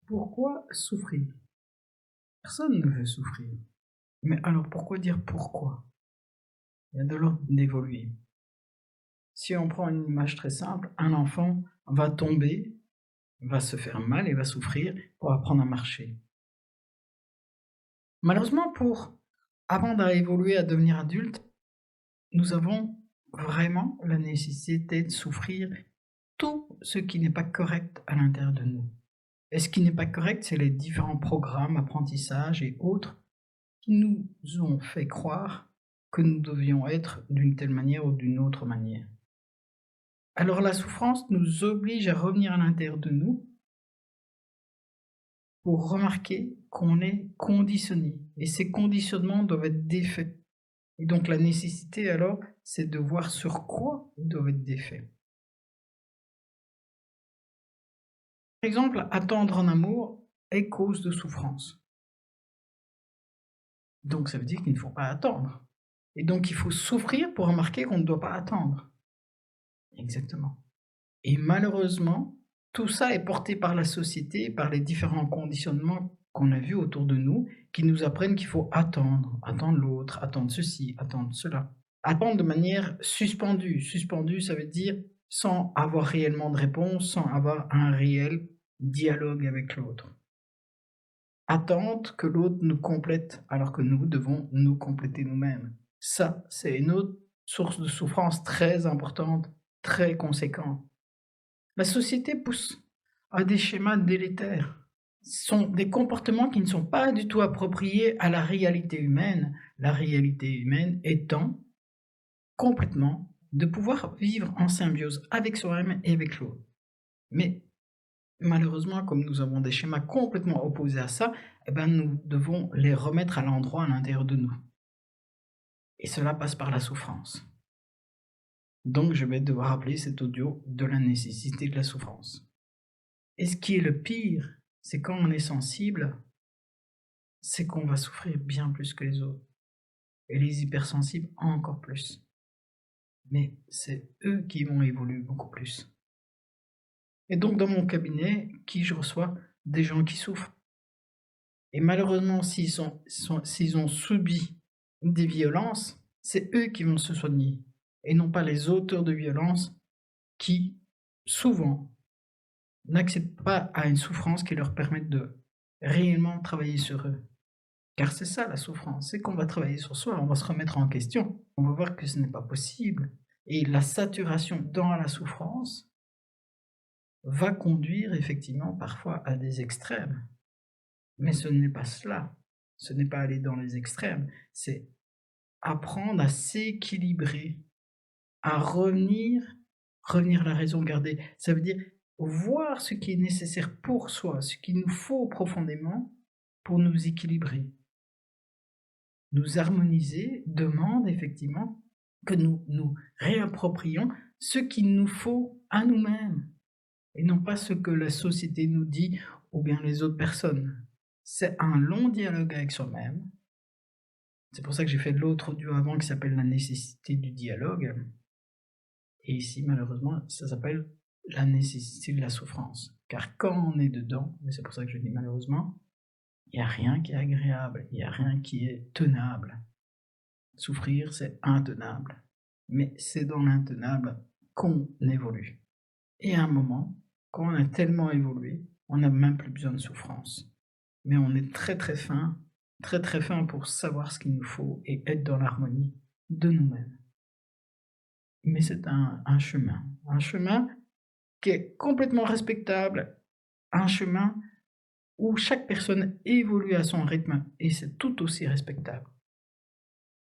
Pourquoi souffrir? Personne ne veut souffrir. Mais alors pourquoi dire pourquoi? Il y a de l'ordre d'évoluer. Si on prend une image très simple, un enfant va tomber, va se faire mal et va souffrir pour apprendre à marcher. Malheureusement, pour apprendre à évoluer, à devenir adulte, nous avons vraiment la nécessité de souffrir tout ce qui n'est pas correct à l'intérieur de nous. Et ce qui n'est pas correct, c'est les différents programmes, apprentissages et autres qui nous ont fait croire que nous devions être d'une telle manière ou d'une autre manière. Alors la souffrance nous oblige à revenir à l'intérieur de nous pour remarquer qu'on est conditionné et ces conditionnements doivent être défaits. Et donc la nécessité alors, c'est de voir sur quoi ils doivent être défaits. Par exemple, attendre un amour est cause de souffrance. Donc ça veut dire qu'il ne faut pas attendre. Et donc il faut souffrir pour remarquer qu'on ne doit pas attendre. Exactement. Et malheureusement, tout ça est porté par la société, par les différents conditionnements qu'on a vus autour de nous, qui nous apprennent qu'il faut attendre, attendre l'autre, attendre ceci, attendre cela. Attendre de manière suspendue. Suspendue, ça veut dire sans avoir réellement de réponse, sans avoir un réel dialogue avec l'autre. Attendre que l'autre nous complète, alors que nous devons nous compléter nous-mêmes. Ça, c'est une autre source de souffrance très importante, très conséquente. La société pousse à des schémas délétères. Ce sont des comportements qui ne sont pas du tout appropriés à la réalité humaine. La réalité humaine étant complètement de pouvoir vivre en symbiose avec soi-même et avec l'autre. Mais malheureusement, comme nous avons des schémas complètement opposés à ça, eh ben, nous devons les remettre à l'endroit à l'intérieur de nous. Et cela passe par la souffrance. Donc je vais devoir appeler cet audio de la nécessité de la souffrance. Et ce qui est le pire, c'est quand on est sensible, c'est qu'on va souffrir bien plus que les autres. Et les hypersensibles encore plus. Mais c'est eux qui vont évoluer beaucoup plus. Et donc dans mon cabinet, qui je reçois? Des gens qui souffrent. Et malheureusement, s'ils ont subi des violences, c'est eux qui vont se soigner. Et non pas les auteurs de violences qui, souvent, n'accèdent pas à une souffrance qui leur permette de réellement travailler sur eux. Car c'est ça la souffrance, c'est qu'on va travailler sur soi, on va se remettre en question, on va voir que ce n'est pas possible. Et la saturation dans la souffrance va conduire effectivement parfois à des extrêmes. Mais ce n'est pas cela, ce n'est pas aller dans les extrêmes, c'est apprendre à s'équilibrer, à revenir à la raison gardée. Ça veut dire voir ce qui est nécessaire pour soi, ce qu'il nous faut profondément pour nous équilibrer. Nous harmoniser demande effectivement que nous nous réapproprions ce qu'il nous faut à nous-mêmes et non pas ce que la société nous dit ou bien les autres personnes. C'est un long dialogue avec soi-même. C'est pour ça que j'ai fait l'autre audio avant qui s'appelle la nécessité du dialogue. Et ici, malheureusement, ça s'appelle la nécessité de la souffrance. Car quand on est dedans, et c'est pour ça que je dis malheureusement, il n'y a rien qui est agréable, il n'y a rien qui est tenable. Souffrir, c'est intenable. Mais c'est dans l'intenable qu'on évolue. Et à un moment, quand on a tellement évolué, on n'a même plus besoin de souffrance. Mais on est très très fin pour savoir ce qu'il nous faut et être dans l'harmonie de nous-mêmes. Mais c'est un chemin qui est complètement respectable, un chemin où chaque personne évolue à son rythme et c'est tout aussi respectable.